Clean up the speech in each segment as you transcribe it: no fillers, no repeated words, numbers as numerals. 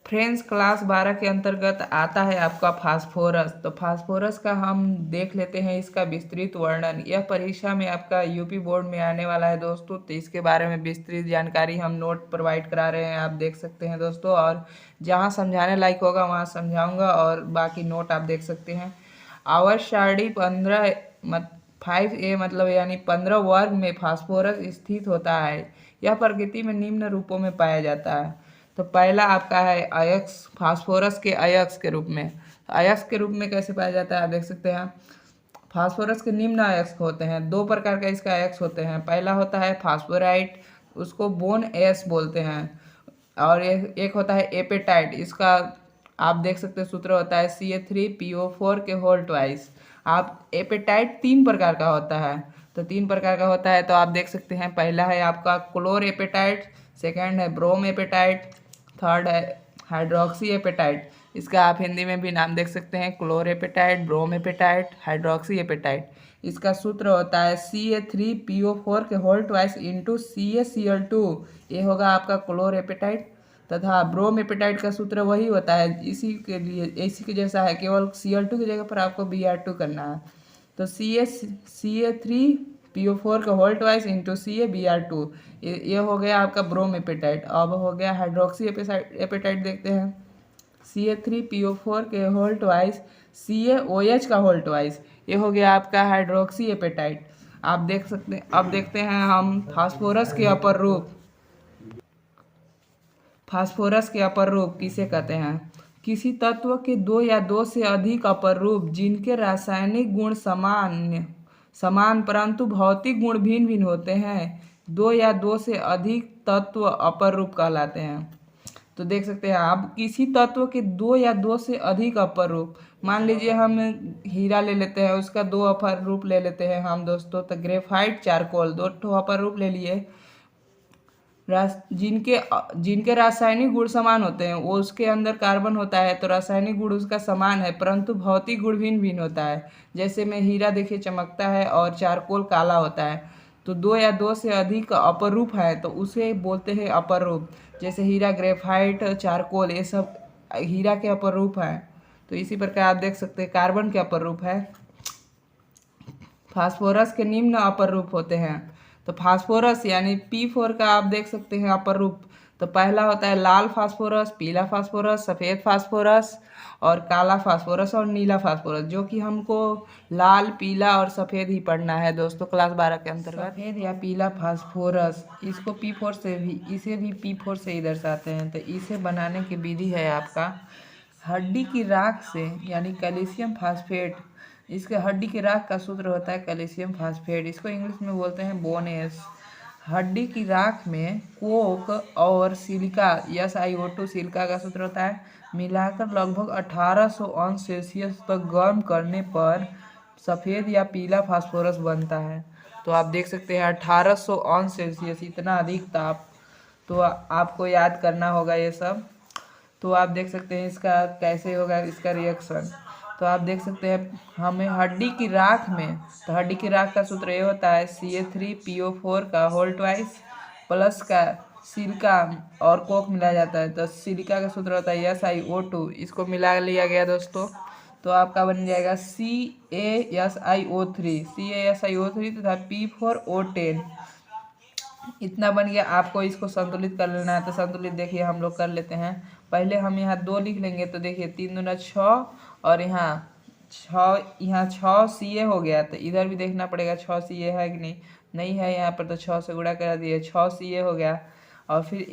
Friends class 12 के अंतर्गत आता है आपका फास्फोरस। तो फास्फोरस का हम देख लेते हैं इसका विस्तृत वर्णन। यह परीक्षा में आपका यूपी बोर्ड में आने वाला है दोस्तों, तो इसके बारे में विस्तृत जानकारी हम नोट प्रोवाइड करा रहे हैं, आप देख सकते हैं दोस्तों। और जहां समझाने लायक होगा वहां समझाऊंगा और बाकी नोट आप देख सकते हैं। आवर्त सारणी 5A मतलब यानी 15 वर्ग में फास्फोरस स्थित होता है। यह प्रकृति में निम्न रूपों में पाया जाता है। तो पहला आपका है अयस्क, फास्फोरस के अयस्क के रूप में। अयस्क के रूप में कैसे पाया जाता है आप देख सकते हैं। फास्फोरस के निम्न अयस्क होते हैं, दो प्रकार का इसका अयस्क होते हैं। पहला होता है फास्फोराइट, उसको बोन एस बोलते हैं। और एक होता है एपेटाइट, इसका आप देख सकते हैं सूत्र होता है CA3PO4 के होल ट्वाइस। आप एपेटाइट 3 प्रकार का होता है, तो 3 प्रकार का होता है तो आप देख सकते हैं। पहला है आपका क्लोर एपेटाइट, सेकेंड है ब्रोम एपेटाइट, थर्ड है हाइड्रोक्सी एपेटाइट। इसका आप हिंदी में भी नाम देख सकते हैं, क्लोर एपेटाइट, ब्रोम एपेटाइट, हाइड्रोक्सी एपेटाइट। इसका सूत्र होता है CA3PO4 के होल ट्वाइस इंटू CaCl2। ये होगा आपका क्लोर एपेटाइट। तथा ब्रोम एपेटाइट का सूत्र वही होता है, इसी के लिए इसी के जैसा है, केवल Cl2 की जगह पर आपको Br2 करना है। तो CA3PO4 का होल ट्वाइस इंटू CaBr2, ये हो गया आपका ब्रोम एपेटाइट। अब हो गया हाइड्रोक्सी एपेटाइट, देखते हैं। CA3PO4 के होल ट्वाइस CaOH का होल ट्वाइस, ये हो गया आपका हाइड्रोक्सी एपेटाइट। आप देख सकते हैं। अब देखते हैं हम फास्फोरस के अपर रूप। फास्फोरस के अपर रूप किसे कहते हैं? किसी तत्व के दो या दो से अधिक अपर रूप जिनके रासायनिक गुण समान परंतु भौतिक गुण भिन्न भिन्न होते हैं, दो या दो से अधिक तत्व अपर रूप कहलाते हैं। तो देख सकते हैं आप, किसी तत्व के दो या दो से अधिक अपर रूप, मान लीजिए हम हीरा ले लेते हैं, उसका दो अपर रूप ले लेते हैं हम दोस्तों। तो ग्रेफाइट, चारकोल, दो ठो अपर रूप ले लिए। जिनके जिनके रासायनिक गुण समान होते हैं, वो उसके अंदर कार्बन होता है तो रासायनिक गुण उसका समान है परंतु भौतिक गुण भिन्न भिन्न होता है। जैसे में हीरा देखिए चमकता है और चारकोल काला होता है। तो दो या दो से अधिक अपर रूप है तो उसे बोलते हैं अपर रूप। जैसे हीरा, ग्रेफाइट, चारकोल, ये सब हीरा के अपर रूप है। तो इसी प्रकार आप देख सकते हैं कार्बन के अपर रूप है। फास्फोरस के निम्न अपर रूप होते हैं। तो फास्फोरस यानी P4 का आप देख सकते हैं अपर रूप। तो पहला होता है लाल फास्फोरस, पीला फास्फोरस, सफ़ेद फास्फोरस और काला फास्फोरस और नीला फास्फोरस, जो कि हमको लाल, पीला और सफ़ेद ही पढ़ना है दोस्तों क्लास 12 के अंतर्गत। सफ़ेद या पीला फास्फोरस, इसको P4 से भी, इसे भी P4 से ही दर्शाते हैं। तो इसे बनाने की विधि है आपका हड्डी की राख से, यानी कैल्शियम फास्फेट। इसके हड्डी की राख का सूत्र होता है कैल्शियम फास्फेट, इसको इंग्लिश में बोलते हैं बोनेस। हड्डी की राख में कोक और सिलिका SiO2 सिलिका का सूत्र होता है, मिलाकर लगभग 1800 अंश सेल्सियस तक गर्म करने पर सफ़ेद या पीला फास्फोरस बनता है। तो आप देख सकते हैं 1800 अंश सेल्सियस, इतना अधिक ताप। तो आपको याद करना होगा ये सब। तो आप देख सकते हैं इसका कैसे होगा इसका रिएक्शन। तो आप देख सकते हैं हमें हड्डी की राख में, तो हड्डी की राख का सूत्र ये होता है CA3PO4 का होल ट्वाइस प्लस का सिलिका और कोक मिलाया जाता है। तो सिलिका का सूत्र होता है SiO2, इसको मिला लिया गया दोस्तों। तो आपका बन जाएगा CaSiO3 तथा P4O10, इतना बन गया। आपको इसको संतुलित कर लेना है। तो संतुलित देखिए हम लोग कर लेते हैं। पहले हम यहाँ 2 लिख लेंगे, तो देखिए 3 दूना 6 और यहाँ 6 Ca हो गया। तो इधर भी देखना पड़ेगा 6 Ca है कि नहीं, नहीं है यहाँ पर, तो 6 से गुणा कर दिए, 6 Ca हो गया। और फिर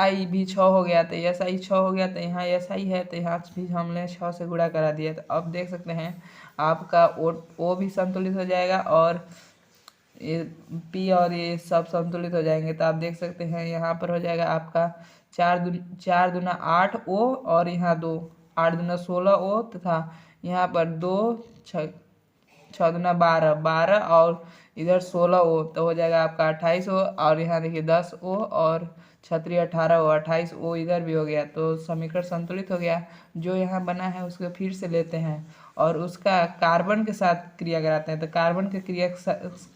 Si भी 6 हो गया, तो Si 6 हो गया, तो यहाँ Si है तो यहाँ भी हमने 6 से गुणा करा दिया। तो अब देख सकते हैं आपका O भी संतुलित हो जाएगा और ये P और ये सब संतुलित हो जाएंगे। तो आप देख सकते हैं यहाँ पर हो जाएगा आपका 4 दूना 8 O और यहाँ 2, 8 दूना 16 O तथा यहाँ पर 2, 6 दूना 12 और इधर 16 O, तो हो जाएगा आपका 28 O। और यहाँ देखिए 10 O और 36 18 O, 28 O इधर भी हो गया। तो समीकरण संतुलित हो गया। जो यहाँ बना है उसको फिर से लेते हैं और उसका कार्बन के साथ क्रिया कराते हैं। तो कार्बन की क्रिया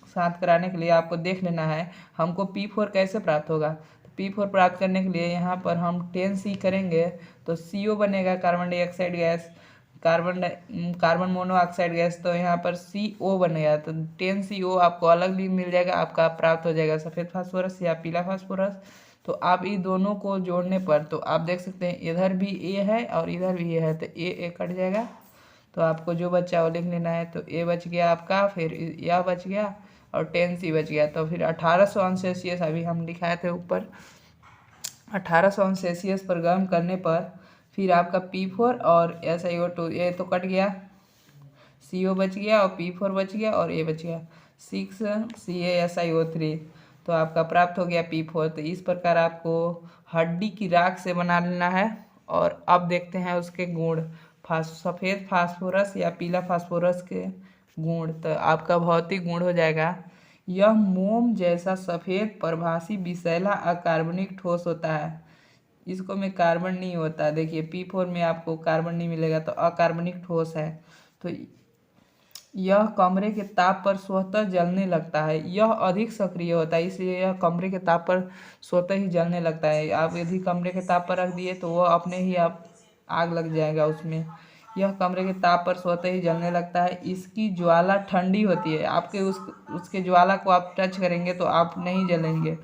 साथ कराने के लिए आपको देख लेना है हमको P4 कैसे प्राप्त होगा। तो P4 प्राप्त करने के लिए यहाँ पर हम 10C करेंगे तो CO बनेगा, carbon dioxide gas, carbon monoxide gas, तो यहाँ पर CO बनेगा। तो 10CO आपको अलग भी मिल जाएगा, आपका प्राप्त हो जाएगा सफ़ेद फास्फोरस या पीला फास्फोरस। तो आप इन दोनों को जोड़ने पर तो आप देख सकते हैं इधर भी A है और इधर भी A है, तो A कट जाएगा। तो आपको जो बचा वो लिख लेना है। तो A बच गया आपका, फिर यह बच गया और 10C बच गया। तो फिर 1800 अंश सेल्सियस अभी हम दिखाए थे ऊपर, 1800 अंश सेल्सियस पर गर्म करने पर फिर आपका P4 और SiO2, ये तो कट गया, CO बच गया और P4 बच गया और A बच गया, 6CaSiO3। तो आपका प्राप्त हो गया P4। तो इस प्रकार आपको हड्डी की राख से बना लेना है। और अब देखते हैं उसके गुण, सफ़ेद फास्फोरस या पीला फास्फोरस के गुण। तो आपका भौतिक गुण हो जाएगा, यह मोम जैसा सफ़ेद प्रभासी विषैला अकार्बनिक ठोस होता है। इसको में कार्बन नहीं होता, देखिए P4 में आपको कार्बन नहीं मिलेगा, तो अकार्बनिक ठोस है। तो यह कमरे के ताप पर स्वतः जलने लगता है, यह अधिक सक्रिय होता है, इसलिए यह कमरे के ताप पर स्वतः ही जलने लगता है। आप यदि कमरे के ताप पर रख दिए तो वह अपने ही आप आग लग जाएगा उसमें। यह कमरे के ताप पर स्वतः ही जलने लगता है, इसकी ज्वाला ठंडी होती है, आपके उसके ज्वाला को आप टच करेंगे तो आप नहीं जलेंगे।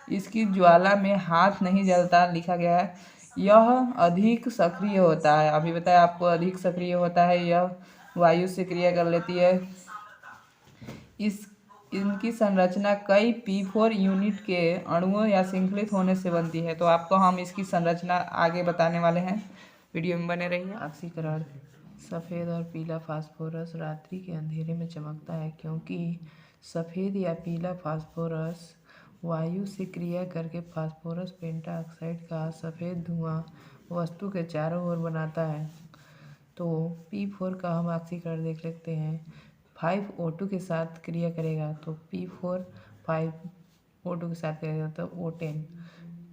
इसकी ज्वाला में हाथ नहीं जलता, लिखा गया है। यह अधिक सक्रिय होता है, अभी बताया आपको अधिक सक्रिय होता है, यह वायु से क्रिया कर लेती है। इनकी संरचना कई P4 यूनिट के अणुओं या श्रृंखलित होने से बनती है। तो आपको हम इसकी संरचना आगे बताने वाले हैं, वीडियो में बने रहिए। ऑक्सीकरण, सफ़ेद और पीला फास्फोरस रात्रि के अंधेरे में चमकता है, क्योंकि सफ़ेद या पीला फास्फोरस वायु से क्रिया करके फास्फोरस पेंटाऑक्साइड का सफ़ेद धुआं वस्तु के चारों ओर बनाता है। तो P4 का हम ऑक्सीकरण देख लेते हैं, 5O2 के साथ क्रिया करेगा तो P4 5O2 के साथ करेगा तो O10,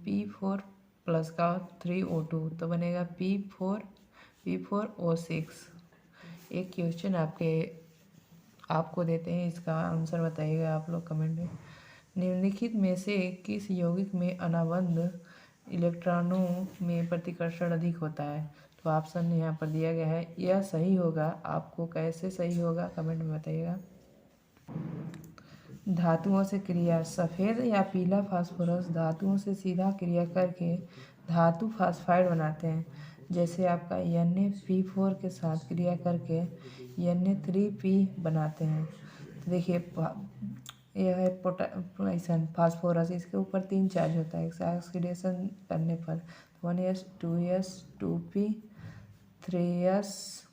P4 प्लस का 3O2 तो बनेगा P4O6। एक क्वेश्चन आपको देते हैं, इसका आंसर बताइएगा आप लोग कमेंट में। निम्नलिखित में से किस यौगिक में अनाबंध इलेक्ट्रॉनों में प्रतिकर्षण अधिक होता है? तो ऑप्शन यहाँ पर दिया गया है, यह सही होगा। आपको कैसे सही होगा कमेंट में बताइएगा। धातुओं से क्रिया, सफ़ेद या पीला फास्फोरस धातुओं से सीधा क्रिया करके धातु फास्फाइड बनाते हैं। जैसे आपका Na P4 के साथ क्रिया करके Na3P बनाते हैं। तो देखिए यह है पोटेशियम फास्फोरस, इसके ऊपर 3 चार्ज होता है, ऑक्सीडेशन करने पर 1s 2s 2p 3s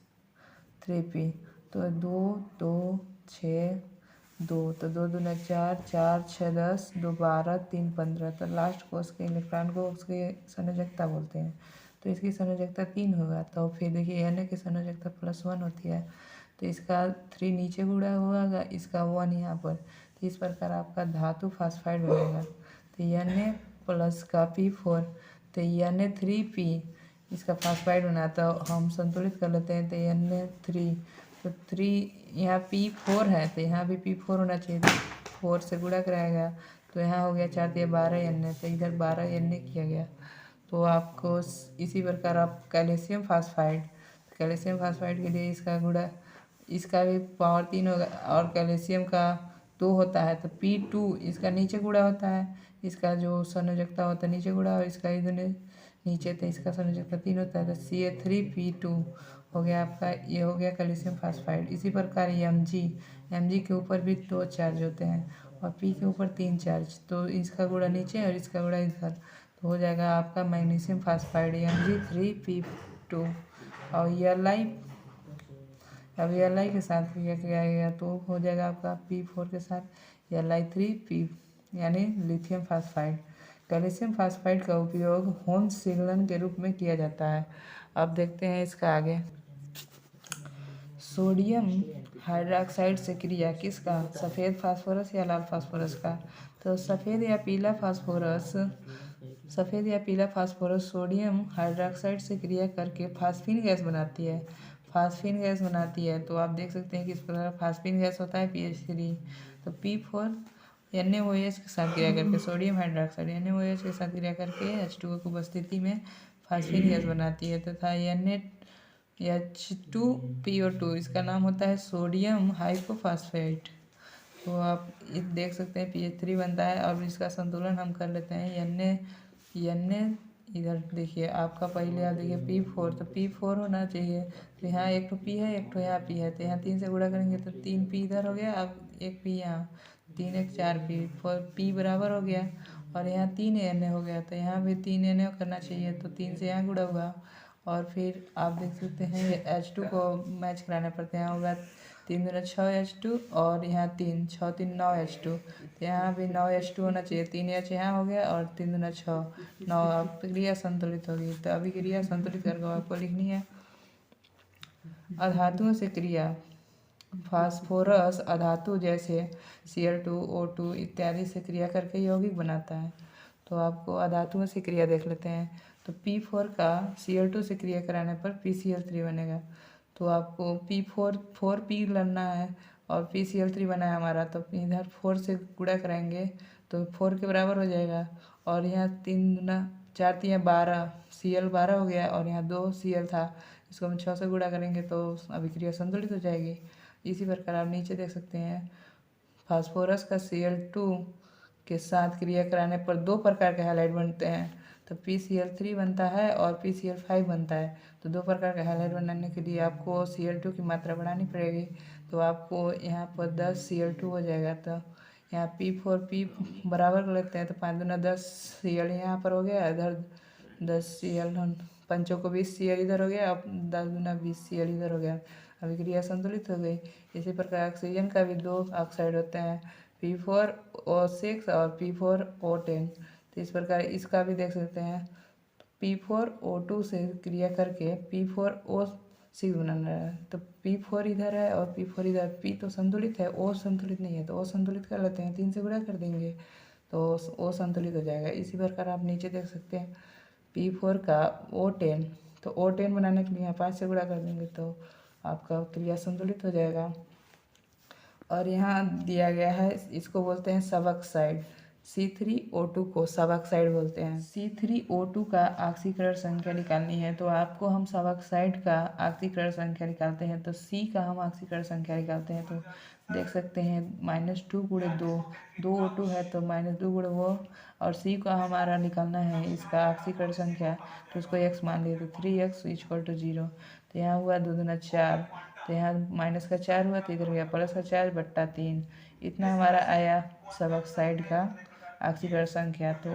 3p। तो 2 2 6 2, तो 2 दूना 4 4 6 10 2 12 3 15। तो लास्ट को उसके इलेक्ट्रॉन को उसके संयोजकता बोलते हैं। तो इसकी संयोजकता 3 होगा। तो फिर देखिए Na की संयोजकता +1 होती है, तो इसका 3 नीचे गुणा होगा, इसका 1 यहाँ पर। तो इस प्रकार आपका धातु फास्फाइड बनेगा। तो Na प्लस का P4 तो Na3P इसका फास्फाइड बना, तो हम संतुलित कर लेते हैं। तो Na3 तो 3 यहाँ P4 है, तो यहाँ भी P4 होना चाहिए, तो 4 से गुणा कराएगा तो यहाँ हो गया 4 तो 12 Na, तो इधर 12 Na किया गया। तो आपको इसी प्रकार आप कैल्शियम फास्फाइड के लिए इसका गुणा, इसका भी पावर 3 होगा और कैल्शियम का 2 होता है, तो P2 इसका नीचे गुणा होता है, इसका जो संयोजकता होता है नीचे गुणा और इसका इधर नीचे, तो इसका संयोजकता 3 होता है, तो Ca3P2 हो गया आपका, ये हो गया कैल्शियम फास्फाइड। इसी प्रकार Mg के ऊपर भी 2 चार्ज होते हैं और P के ऊपर 3 चार्ज, तो इसका गुणा नीचे और इसका गुणा इधर, तो हो जाएगा आपका मैग्नीशियम फास्फाइड Mg3P2। और Li के साथ क्रिया किया गया तो हो जाएगा आपका P4 के साथ Li3P यानी लिथियम फास्फाइड। कैल्शियम फास्फाइड का उपयोग होम्स सिग्नल के रूप में किया जाता है। अब देखते हैं इसका आगे। सोडियम हाइड्रोक्साइड से क्रिया किसका, सफ़ेद फास्फोरस या लाल फास्फोरस का? तो सफ़ेद या पीला फास्फोरस सोडियम हाइड्रोक्साइड से क्रिया करके फास्फीन गैस बनाती है। तो आप देख सकते हैं कि इस प्रकार फास्फीन गैस होता है PH3। तो P4 NaOH के साथ क्रिया करके सोडियम हाइड्रोक्साइड NaOH के साथ क्रिया करके H2O की उपस्थिति में फास्फीन गैस बनाती है तथा NaH2PO2 इसका नाम होता है सोडियम हाइपोफॉस्फेट। तो आप ये देख सकते हैं pH 3 बनता है। और इसका संतुलन हम कर लेते हैं Na इधर देखिए आपका पहले आप देखिए P4 तो P4 होना चाहिए। तो यहाँ एक तो P है, एक तो यहाँ P है, तो यहाँ 3 से गुणा करेंगे तो 3P इधर हो गया। अब एक P यहाँ, 3 एक 4P, 4P बराबर हो गया। और यहाँ 3Na हो गया, तो यहाँ भी 3Na करना चाहिए, तो 3 से यहाँ गुणा हुआ। और फिर आप देख सकते हैं ये H2 को मैच कराने पड़ते हैं। होगा 3 दूना 6H2 और यहाँ 3, 6 3 9H2, तो यहाँ भी 9H2 होना चाहिए। 3H यहाँ हो गया और 3 दूना 6 9। अब क्रिया संतुलित होगी। तो अभी क्रिया संतुलित करके आपको लिखनी है। अधातुओं से क्रिया। फास्फोरस अधातु जैसे Cl2 O2 इत्यादि से क्रिया करके यौगिक बनाता है। तो आपको अधातुओं से क्रिया देख लेते हैं। तो P4 का Cl2 से क्रिया कराने पर PCl3 बनेगा। तो आपको P4 4P लेना है और PCl3 बना है हमारा, तो इधर 4 से गुणा कराएंगे तो 4 के बराबर हो जाएगा। और यहाँ 3 दूना 4 3 12 Cl 12 हो गया और यहाँ 2 Cl था, इसको हम 6 से गुणा करेंगे तो अभिक्रिया संतुलित हो जाएगी। इसी प्रकार आप नीचे देख सकते हैं फास्फोरस का Cl2 के साथ क्रिया कराने पर 2 प्रकार के हैलाइड बनते हैं। तो PCl3 बनता है और PCl5 बनता है। तो 2 प्रकार का हैलाइड बनाने के लिए आपको Cl2 की मात्रा बढ़ानी पड़ेगी। तो आपको यहाँ पर 10 Cl2 हो जाएगा। तो यहाँ P4P बराबर कर लेते हैं, तो 5 दूना 10 Cl यहाँ पर हो गया, इधर 10 Cl, 5 को 20 Cl इधर हो गया, अब 10 दूना 20 Cl इधर हो गया। अभिक्रिया संतुलित हो गई। इसी प्रकार ऑक्सीजन का भी 2 ऑक्साइड होते हैं, P4O6 और P4O10। तो इस प्रकार इसका भी देख सकते हैं। P4O2 से क्रिया करके P4O6 बनाना है। तो P4 इधर है और P4 इधर, P तो संतुलित है, O संतुलित नहीं है, तो O संतुलित कर लेते हैं, 3 से गुणा कर देंगे तो O संतुलित हो जाएगा। इसी प्रकार आप नीचे देख सकते हैं P4 का O10, तो O10 बनाने के लिए यहाँ 5 से गुणा कर देंगे तो आपका क्रिया संतुलित हो जाएगा। और यहाँ दिया गया है, इसको बोलते हैं सबऑक्साइड। C3O2 को सबऑक्साइड बोलते हैं। C3O2 का ऑक्सीकरण संख्या निकालनी है, तो आपको हम सबऑक्साइड का ऑक्सीकरण संख्या निकालते हैं। तो C का हम ऑक्सीकरण संख्या निकालते हैं, तो देख सकते हैं -2 गुणे 2 O2 है तो -2 गुणे वो, और C का हमारा निकालना है इसका ऑक्सीकरण संख्या, तो उसको x मान लिए, तो 3x = 0। तो यहाँ हुआ 2 दूना 4, तो यहाँ माइनस का 4 हुआ, तो इधर गया प्लस का 4/3। इतना हमारा आया सबऑक्साइड का ऑक्सीकरण संख्या। तो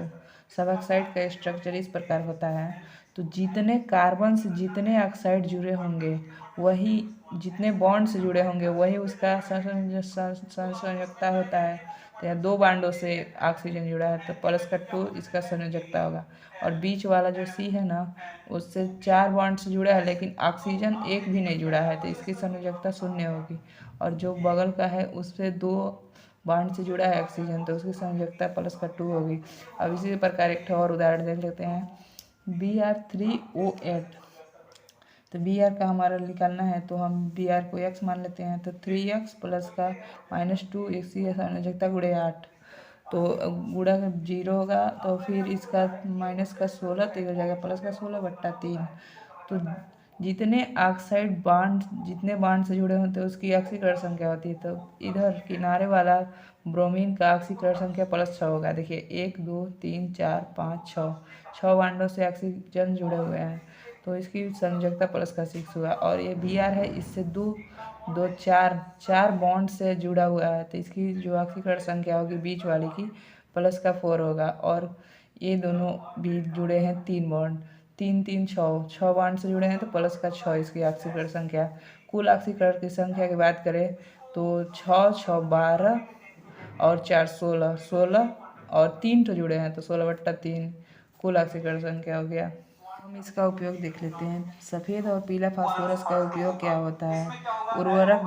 सबऑक्साइड का स्ट्रक्चर इस प्रकार होता है। तो जितने कार्बन से जितने ऑक्साइड जुड़े होंगे वही, जितने बॉन्ड से जुड़े होंगे वही उसका संयोजकता होता है। तो यहाँ 2 बांडों से ऑक्सीजन जुड़ा है तो +2 इसका संयोजकता होगा। और बीच वाला जो C है ना, उससे 4 बॉन्ड से जुड़ा है लेकिन ऑक्सीजन एक भी नहीं जुड़ा है, तो इसकी संयोजकता 0 होगी। और जो बगल का है उससे 2 बॉन्ड से जुड़ा है ऑक्सीजन, तो उसकी संयोजकता +2 होगी। अब इसी प्रकार एक और उदाहरण देख लेते हैं, Br3O8। तो Br का हमारा निकालना है, तो हम Br को x मान लेते हैं, तो 3x प्लस का -2 इसकी संयोजकता गुणे 8, तो गुणा 0 होगा, तो फिर इसका माइनस का 16, तो हो जाएगा प्लस का 16/3। तो जितने ऑक्साइड बांड, जितने बांड से जुड़े होते हैं उसकी ऑक्सीकरण संख्या होती है। तो इधर किनारे वाला ब्रोमीन का ऑक्सीकरण संख्या +6 होगा। देखिए 1 2 3 4 5 6 बांडों से ऑक्सीजन जुड़े हुए हैं, तो इसकी संयोजकता +6 हुआ। और ये Br है, इससे 4 बॉन्ड से जुड़ा हुआ है, तो इसकी जो ऑक्सीकरण संख्या होगी बीच वाली की +4 होगा। और ये दोनों भी जुड़े हैं 3 बॉन्ड, 3 3 6 बॉन्ड से जुड़े हैं तो +6 इसकी ऑक्सीकरण संख्या। कुल ऑक्सीकरण की संख्या की बात करें तो 6 6 12 और 4 16, 16 और 3 तो जुड़े हैं तो 16/3 कुल ऑक्सीकरण संख्या हो गया। हम इसका उपयोग देख लेते हैं। सफ़ेद और पीला फास्फोरस का उपयोग क्या होता है? उर्वरक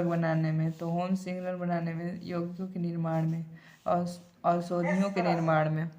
बनाने में, तो होम सिग्नल बनाने में, यौगिकों के निर्माण में, और औषधियों के निर्माण में।